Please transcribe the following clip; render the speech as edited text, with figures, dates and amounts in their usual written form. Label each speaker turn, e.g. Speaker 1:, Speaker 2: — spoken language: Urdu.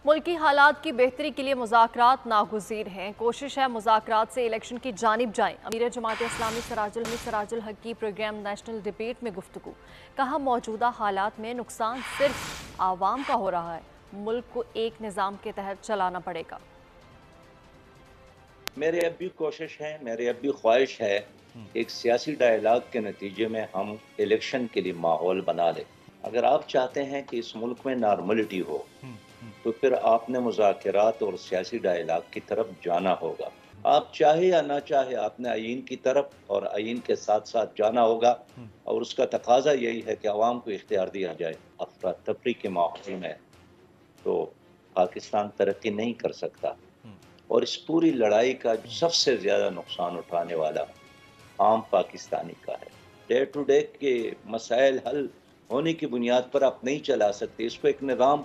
Speaker 1: ملک کی حالات کی بہتری کے لیے مذاکرات ناگزیر ہیں۔ کوشش ہے مذاکرات سے الیکشن کی جانب جائیں۔ امیر جماعت اسلامی سراج الحق کی پروگرام نیشنل ڈیبیٹ میں گفتگو۔ کہا موجودہ حالات میں نقصان صرف عوام کا ہو رہا ہے، ملک کو ایک نظام کے تحت چلانا پڑے گا۔
Speaker 2: میرے اب بھی کوشش ہے، میرے اب بھی خواہش ہے ایک سیاسی ڈائیلاگ کے نتیجے میں ہم الیکشن کے لیے ماحول بنا لیں۔ اگر آپ چاہتے ہیں کہ اس ملک میں نارملٹی ہو تو پھر آپ نے مذاکرات اور سیاسی ڈائیلاگ کی طرف جانا ہوگا۔ آپ چاہے یا نہ چاہے آپ نے آئین کی طرف اور آئین کے ساتھ ساتھ جانا ہوگا، اور اس کا تقاضا یہی ہے کہ عوام کو اختیار دیا جائے۔ افراتفری کے ماحول میں تو پاکستان ترقی نہیں کر سکتا، اور اس پوری لڑائی کا سب سے زیادہ نقصان اٹھانے والا عام پاکستانی کا ہے۔ ڈے ٹو ڈے کے مسائل حل ہونے کی بنیاد پر آپ نہیں چلا سکتے، اس کو ایک نظام